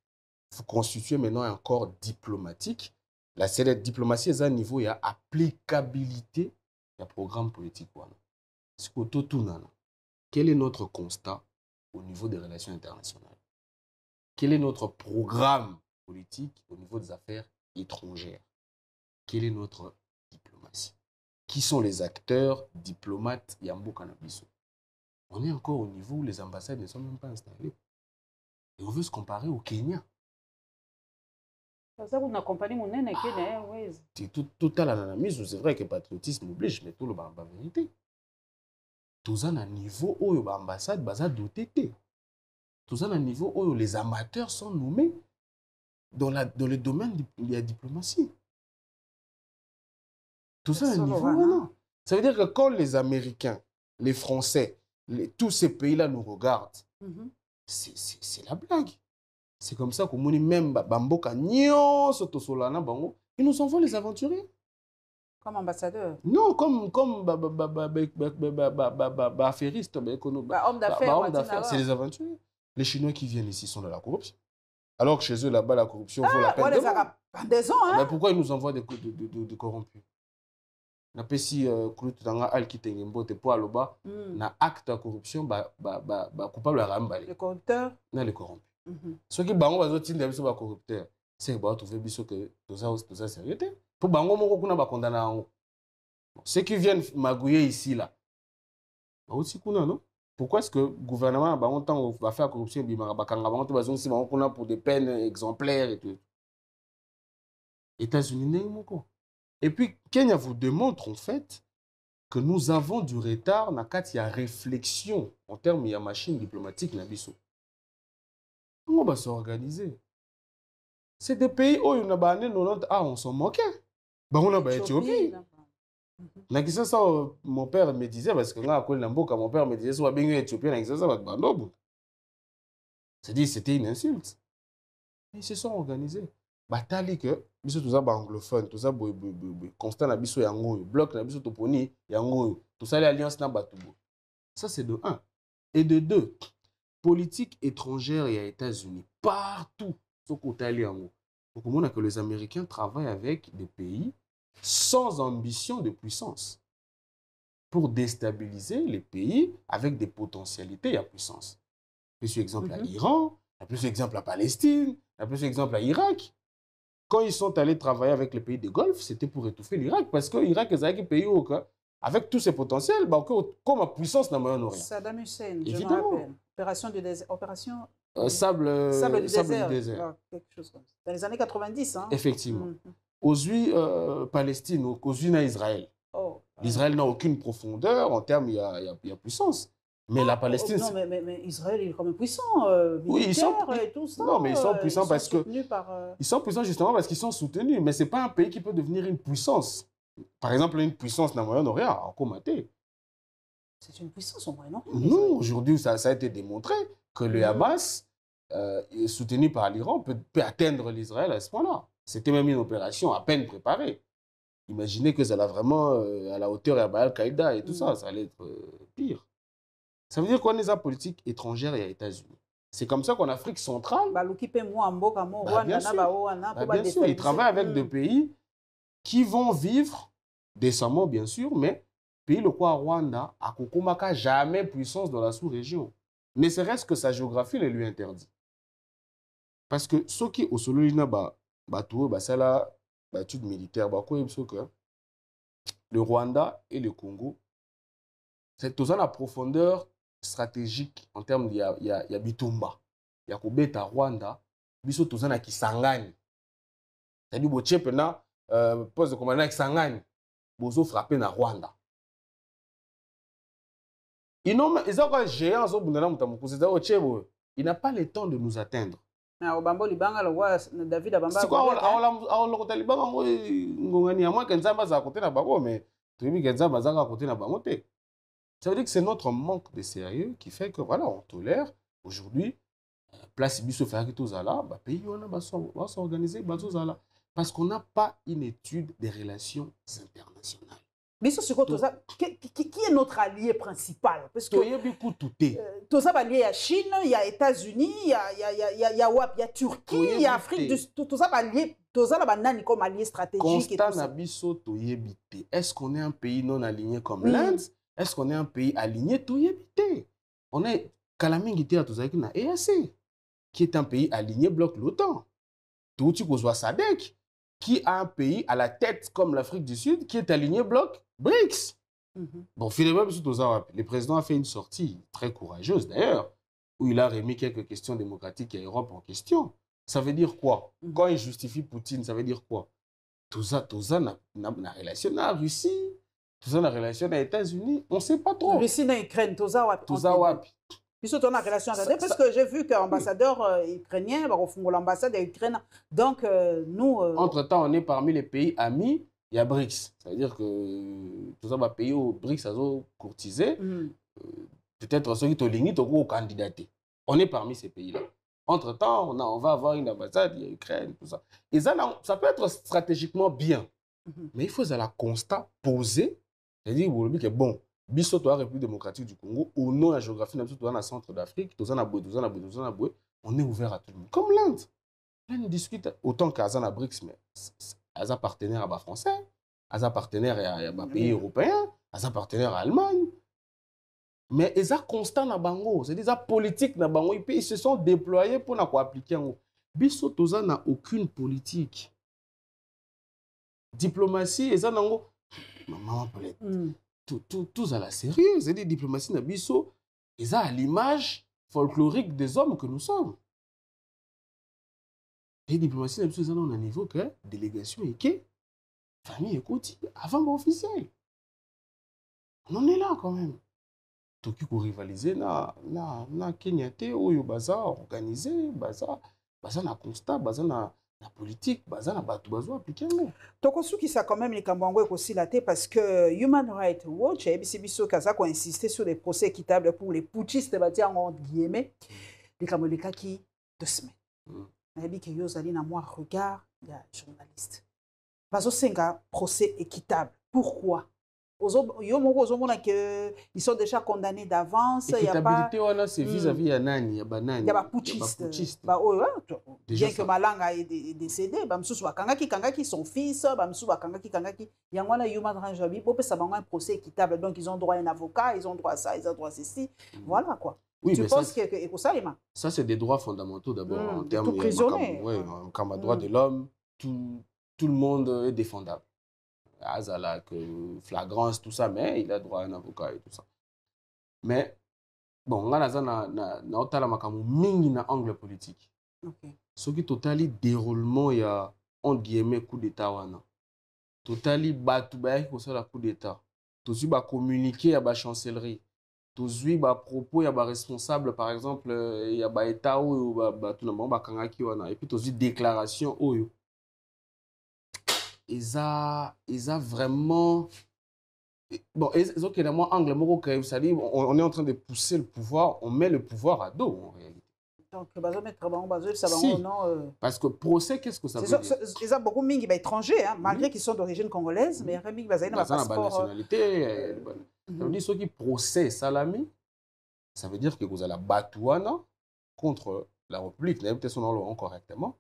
Il faut constituer maintenant un corps diplomatique. La diplomatie est à un niveau, il y a applicabilité du programme politique. Quel est notre constat au niveau des relations internationales? Quel est notre programme politique au niveau des affaires étrangères? Quelle est notre diplomatie? Qui sont les acteurs, diplomates Yambo Kanabiso? On est encore au niveau où les ambassades ne sont même pas installées. Et on veut se comparer au Kenya. C'est ça qu'on accompagne mon nez Kenya, oui. C'est tout à l'analyse, c'est vrai que le patriotisme oblige, mais tout le monde la vérité. Tout ça, à un niveau où l'ambassade est dotée. Tout ça, à un niveau où les amateurs sont nommés dans le domaine de la diplomatie. Tout ça, à un niveau où ça veut dire que quand les Américains, les Français, tous ces pays-là nous regardent, c'est la blague. C'est comme ça que même Bamboka, ils nous envoient les aventuriers. Comme ambassadeur? Non, comme affairiste, homme d'affaires. C'est les aventuriers. Les Chinois qui viennent ici sont de la corruption. Alors que chez eux, là-bas, la corruption vaut la peine de mort. Mais pourquoi ils nous envoient des corrompus? Na pesi kulutanga alkitenge mbote po aloba na acte de corruption coupable à rambali. Les corrupteurs? Non, les corrompus. Ceux qui bango bazotinda biso ba corrupteurs, c'est ba trouver biso que tout ça sérieux. Pour bango moko kuna ba condamner ango. Ceux qui viennent magouiller ici là. Ba aussi kuna non? Pourquoi est-ce que le gouvernement bango tant va faire corruption bimaka bakanga bango to bazon si bango kuna pour des peines exemplaires et tout. États-Unis n'est moko. Et puis, Kenya vous démontre en fait que nous avons du retard dans la réflexion en termes de machine diplomatique. Comment on va s'organiser? C'est des pays où on s'en moquait. On a Éthiopie. Mon père me disait, parce que mon père me disait, c'est-à-dire c'était une insulte. Mais ils se sont organisés. Batali que biso tous anglophone tous constant na biso yango bloc na biso toponi yango tout ça l'alliance na batubo. Ça c'est de 1 et de 2 politique étrangère et aux États-Unis partout ce côté yango. Donc on a que les Américains travaillent avec des pays sans ambition de puissance pour déstabiliser les pays avec des potentialités à puissance. Plus exemple à Iran, plus exemple à Palestine, plus exemple à Irak. Quand ils sont allés travailler avec les pays du Golfe, c'était pour étouffer l'Irak. Parce que l'Irak est un pays où, avec tous ses potentiels, comme la puissance n'a pas honoré. Saddam Hussein, évidemment. Je me rappelle. Opération du désert. Sable du désert. Ah, quelque chose comme ça. Dans les années 90. Hein. Effectivement. Aux huit Palestine, aux huit Israël. Oh, L'Israël n'a aucune profondeur en termes, il y a puissance. Mais la Palestine... Non, mais Israël est quand même puissant, oui, ils sont, et tout ça. Non, mais ils sont puissants parce que... Ils sont puissants justement parce qu'ils sont soutenus. Mais ce n'est pas un pays qui peut devenir une puissance. Par exemple, une puissance dans le Moyen-Orient, en Comaté. C'est une puissance au Moyen-Orient. Non, aujourd'hui, ça a été démontré que le Hamas, soutenu par l'Iran, peut atteindre l'Israël à ce point-là. C'était même une opération à peine préparée. Imaginez que ça allait vraiment à la hauteur d'Al-Qaïda et tout ça. Ça allait être pire. Ça veut dire qu'on est en politique étrangère et aux États-Unis. C'est comme ça qu'en Afrique centrale, bien sûr, ils travaillent avec des pays qui vont vivre décemment, bien sûr, mais pays le quoi Rwanda a Kokomaka jamais puissance dans la sous-région. Ne serait-ce que sa géographie le lui interdit. Parce que ce qui au solo lina c'est la étude militaire le Rwanda et le Congo, c'est tout ça la profondeur stratégique en termes de ya bitumba. Ya kobeta Rwanda, biso tout ça na Kisangani. C'est-à-dire boche pena poste de commandant Kisangani, bozo frapper na Rwanda. Ils ont quoi géant il n'a pas le temps de nous atteindre. David Abamba. C'est quoi on Talibanga ngongani à moi Kenzamba za côté na bango mais tribu Kenzamba za côté na bango te. Ça veut dire que c'est notre manque de sérieux qui fait que voilà, on tolère aujourd'hui place biso faire que tout ça là, pays on va s'organiser bazozala parce qu'on n'a pas une étude des relations internationales. Mais ça, qui est notre allié principal? Parce que tout ça, il y a Chine, il y a États-Unis, il y a Turquie, il y a Afrique du Sud. Tout ça, comme allié stratégique. Est-ce qu'on est un pays non aligné comme l'Inde? Est-ce qu'on est un pays aligné? On est Kalamingité à tout ça qui est un pays aligné bloc l'OTAN. Tout tu qu'on soit SADC, qui a un pays à la tête comme l'Afrique du Sud qui est aligné bloc BRICS. Bon, finalement, le président a fait une sortie très courageuse d'ailleurs, où il a remis quelques questions démocratiques à l'Europe en question. Ça veut dire quoi? Quand il justifie Poutine, ça veut dire quoi? Tout ça na relation à la Russie, tout ça na relation aux États-Unis, on ne sait pas trop. Russie na Ukraine, tout ça wapi. Puis on a relation avec parce que j'ai vu que l'ambassadeur ukrainien va refoncer l'ambassade d'Ukraine. Donc nous. Entre-temps, on est parmi les pays amis. Il y a BRICS. Ça veut dire que tout ça va payer au BRICS à courtiser. Peut-être ceux qui ont ligné au candidaté. On est parmi ces pays-là. Entre-temps, on va avoir une ambassade, il y a Ukraine, tout ça. Et ça peut être stratégiquement bien. Mais il faut la constat poser. C'est-à-dire que bon, biso to la République démocratique du Congo, au nom de la géographie, dans le centre d'Afrique, on est ouvert à tout le monde. Comme l'Inde. L'Inde discute autant qu'Azana BRICS, mais Aza partenaire à français, Aza partenaire à pays européens, Aza partenaire à Allemagne. Mais ils sont constants dans bango, c'est des politique dans bango, ils se sont déployés pour appliquer. Biso toza n'a aucune politique. Diplomatie, et ça nango maman peut tout à la sérieux, c'est des diplomaties na biso, ils ont à l'image folklorique des hommes que nous sommes. Et diplomatie na biso ils ont un niveau que délégation et que famille écoute avant officiel. On en est là quand même. Tout qui pour rivaliser na Kenya te oyo baza organisé baza na constat baza na politique baza na batu bazo appliquer ngo. Tokosuki ça quand même les Kambangwe aussi la tête parce que Human Rights Watch et biso kaza ko insister sur des procès équitables pour les putschistes bâtir en guillemets les Kamoleka qui 2 semaines. Na bi que yo zali na moi regard ya journaliste. Bazo senga procès équitable. Pourquoi? Ils sont déjà condamnés d'avance. L'équitabilité, c'est vis-à-vis de Nani, il y a putschiste. Bien que Malanga est décédé, Kangaki son fils, Kangaki, il y a un human rights, un procès équitable. Donc ils ont droit à un avocat, ils ont droit à ça, ils ont droit à ceci. Voilà quoi. Oui, tu penses que ça, c'est des droits fondamentaux d'abord en termes de prisonnier. Comme droit de l'homme, tout le monde est défendable. Azala, que flagrance, tout ça, mais il a droit à un avocat et tout ça. Mais, bon, on a un angle politique. Ce qui totali déroulement, il y a, entre guillemets, coup d'État. Totali batoubaï pour ça, la coup d'État. Tout suite, communiquer à la chancellerie. Tout suite, propos, il y a responsable, par exemple, il y a État ou tout le monde, et puis tout suite, déclaration. Ils ont vraiment... Bon, ils ont carrément angle, c'est-à-dire on est en train de pousser le pouvoir, on met le pouvoir à dos en réalité. Donc, parce que procès, qu'est-ce que ça veut dire? Ils ont beaucoup d'étrangers, malgré qu'ils sont d'origine congolaise, mais ils ont un passeport. Nationalité. Ça veut dire ceux qui procès Salami, ça veut dire que vous allez Batouana contre la République, peut-être son nom correctement,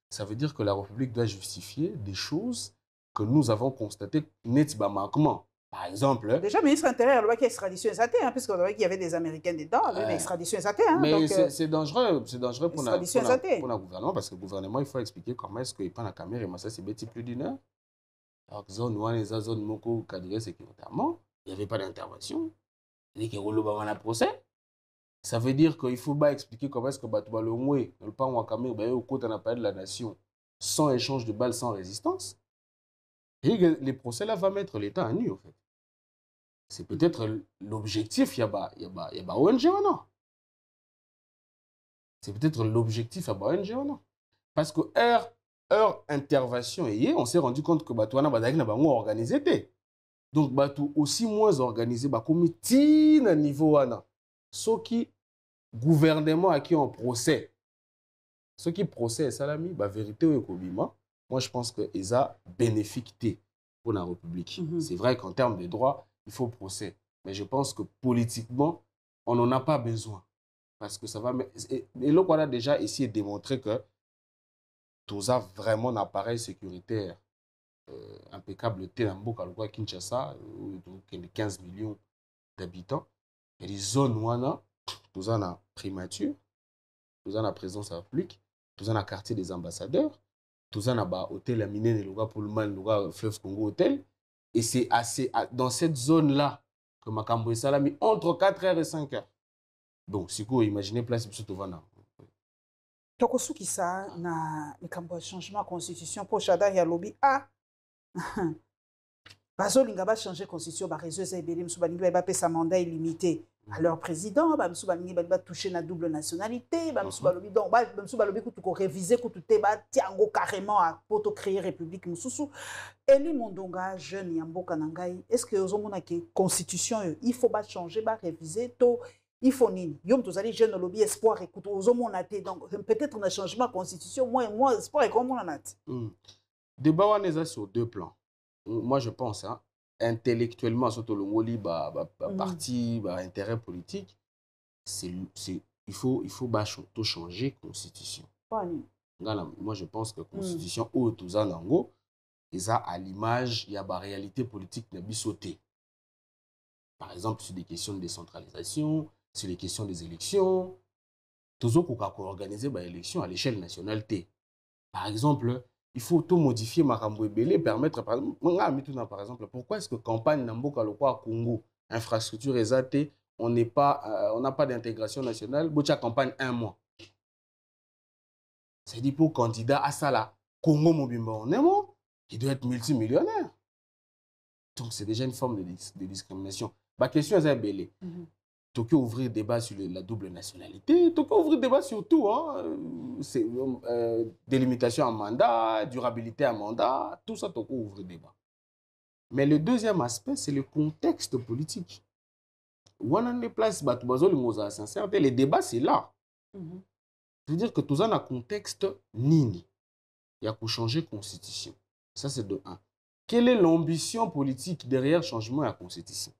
ça veut dire que la République doit justifier des choses que nous avons constatées net manquement. Par exemple... Déjà, le ministre intérieur, il y a extradition exatée, hein, puisqu'on voit qu'il y avait des Américains dedans, il y avait une extradition exatée. Hein, mais c'est dangereux pour le gouvernement, parce que le gouvernement, il faut expliquer comment est-ce qu'il prend la caméra et ça, c'est plus d'une heure. Alors que zone 1 et zone Moko, cadré sécuritairement, il n'y avait pas d'intervention. Il y a un procès. Ça veut dire qu'il faut expliquer comment est-ce que Batoubalomwe, dans le pan Wakame, au côté de la nation, sans échange de balles, sans résistance. Et les procès là vont mettre l'État à nu, en fait. C'est peut-être l'objectif, il y a ONG ou non. C'est peut-être l'objectif, il y a ONG ou non. Parce que leur intervention, on s'est rendu compte que Batouana n'a pas organisé. Donc, Batou aussi moins organisé, comme un niveau. Ce qui gouvernement à qui on procès, ce qui procès salami, vérité ou ekobima, moi je pense que ça bénéfique pour la République. C'est vrai qu'en termes de droits, il faut procès. Mais je pense que politiquement, on n'en a pas besoin. Parce que ça va... Et là, on a déjà essayé de démontrer que tout a vraiment un appareil sécuritaire impeccable. Télambouk, à Kinshasa, où il y a 15 millions d'habitants. Et les zones où on a, tout a la primature, tout a la présence publique, tout a le quartier des ambassadeurs, tout a l'hôtel à Mine, le Pullman, le Fleuve Congo Hôtel. Et c'est dans cette zone-là que Makambo et Salami entre 4h et 5h. Donc, si vous imaginez, place de Tovana. Tokosuki ça, na le changement de constitution pour Chada et lobby a. Bazolinga va changer la constitution, ba réseau ebele msubalingi ba pesa mandat illimité à leur président, ba msubalingi ba toucher na double nationalité, ba msubalobi donc ba msubalobi ko to réviser ko te ba tiango carrément à poto créer république mususu. Eli Mondonga jeune ya mboka na ngai, est-ce que ozomona que constitution il faut ba changer, ba réviser to il faut nini yom tozali jeune lobby espoir écoute ozomona te donc peut-être un changement de constitution moi espoir et comment on a débat on est sur deux plans. Moi, je pense, hein, intellectuellement, surtout le Moli, parti, intérêt politique, il faut tout changer la constitution. Moi, je pense que la constitution, où tout ça, à l'image, il y a la réalité politique qui a sauté. Par exemple, sur des questions de décentralisation, sur les questions des élections, tout ça, qu'on a organisé des élections à l'échelle nationale. Par exemple, il faut tout modifier Makambo Ebele, permettre, par exemple, pourquoi est-ce que campagne Namboka Lokwa Congo, infrastructure exatée, on n'a pas d'intégration nationale, Bocha campagne 1 mois. C'est dit pour candidat à ça là, Congo Mobimba en un mois, il doit être multimillionnaire. Donc c'est déjà une forme de discrimination. Ma question est Ebele. Tokyo ouvrir débat sur la double nationalité, Tokyo ouvrir débat sur tout, hein. Délimitation à mandat, durabilité à mandat, tout ça Tokyo ouvrir débat. Mais le deuxième aspect, c'est le contexte politique. Où on a des places, les débats, c'est là. C'est-à-dire que tout ça, dans le contexte nini. Il y a pour changer la constitution. Ça, c'est de 1. Quelle est l'ambition politique derrière le changement de la constitution?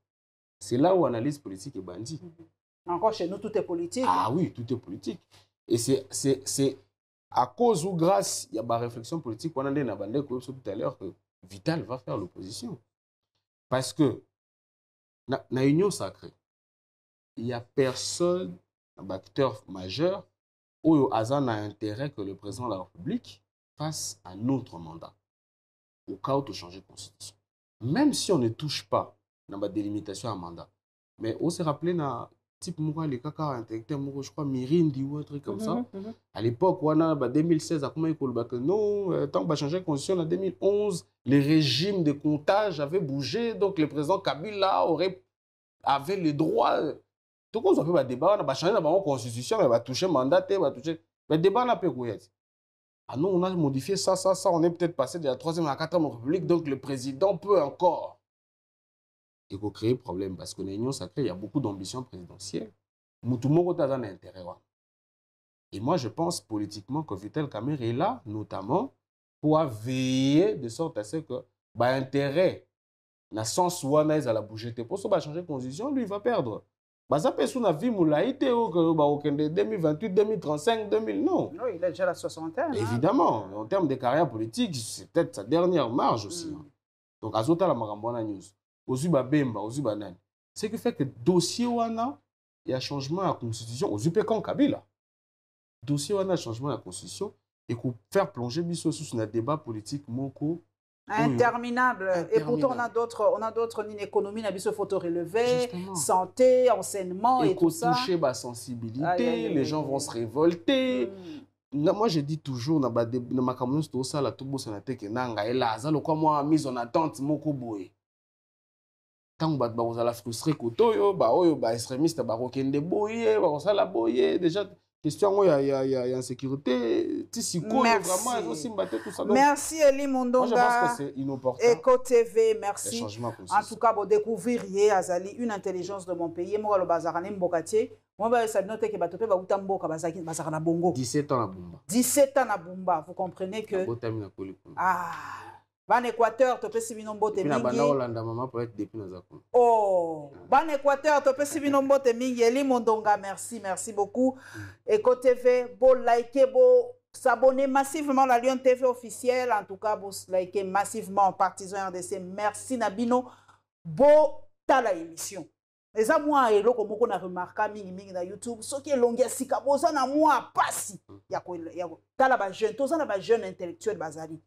C'est là où l'analyse politique est bandit. Encore chez nous, tout est politique. Ah oui, tout est politique. Et c'est à cause ou grâce, il y a ma réflexion politique, on a dit tout à l'heure que Vital va faire l'opposition. Parce que, dans l'union sacrée, il n'y a personne, un acteur majeur, où Azan a intérêt que le président de la République fasse un autre mandat, au cas où tu changes de constitution. Même si on ne touche pas dans la délimitation à mandat. Mais on s'est rappelé dans type les caca intellectuels, je crois Mirindi ou un truc comme ça. À l'époque, on a 2016, à comment il non, tant qu'on va changer de constitution en 2011, les régimes de comptage avaient bougé, donc le président Kabila avait le droit. Tout le monde a fait un débat, on a changé la constitution, mais on va toucher mandat, va toucher. Mais le débat n'a pas été. Ah non, on a modifié ça, on est peut-être passé de la 3e à la 4e République, donc le président peut encore. Il faut créer problème parce que dans l'Union sacrée, il y a beaucoup d'ambition présidentielle. Tout le monde a un intérêt. Et moi, je pense politiquement que Vital Kamerhe est là, notamment, pour veiller de sorte à ce que l'intérêt, dans le sens où on est à la bouger, pour ça, changer de constitution, lui, il va perdre. Baza pe sous na vie moulaïté ou que ba okende 2028, 2035, 2000 non. Non, il est déjà à la soixantaine. Évidemment, en termes de carrière politique, c'est peut-être sa dernière marge aussi. Donc azota la marambona news. Ozu ba bemba, ozu ba nani. Ce qui fait que dossier wana il y a changement à la constitution, ozu pe kon Kabila. Dossier wana changement à la constitution et qu'on faire plonger biso sous un débat politique moko interminable. Et pourtant, on a d'autres lignes économiques, il faut relever, santé, enseignement et tout ça. Toucher ma sensibilité, les gens vont se révolter. Moi, je dis toujours, dans ma communauté, tout ça, la tout beau, c'est moi, mise en attente, moko boy. Tant que vous allez frustrer, extrémiste, déjà. Question, il y a insécurité. Merci Eli Mondonga. Moi, je pense que c'est inopportun. Eco TV, merci. En tout cas, vous découvrirez Azali, une intelligence de mon pays. Moi, le bazarane mbokatier. Moi, je sais que Batope va utambo kabazaki bazarana bongo. 17 ans à Bumba. 17 ans à Bumba. Vous comprenez que. Ah. Ban Équateur, tu peux si binombo te mingi. Oh, ban Équateur, tu peux si binombo te mingi. Eli Mondonga, merci beaucoup. Eco TV, beau liker, beau s'abonner massivement à la Lyon TV officielle. En tout cas, beau liker massivement partisan RDC. Merci Nabino. Beau ta émission. Et ça, moi, et là, comme on a remarqué, mingi na YouTube, ce qui est long, si kaboza na moi, passi. T'as la jeune, tous la jeune intellectuel bazali.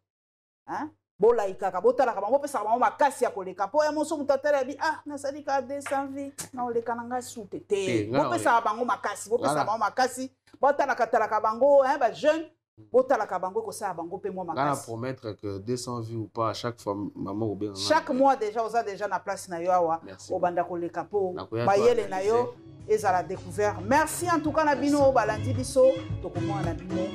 Hein? Bola ikaka botala kaba mopesa kaba makasi ya koleka po ya moso mutatala bi nasali ka 200 vie na oleka nanga sute te bopesa bango makasi bopesa bango makasi botala katala ka bango ba jeune botala ka bango ko sa bango pe moi makasi. Gana promettre que 200 vues ou pas à chaque fois maman ou bien chaque mois déjà oza déjà na place na yo awa obanda koleka po bayele na yo ezala découvert. Merci en tout cas na bino balandi biso to komona na bino.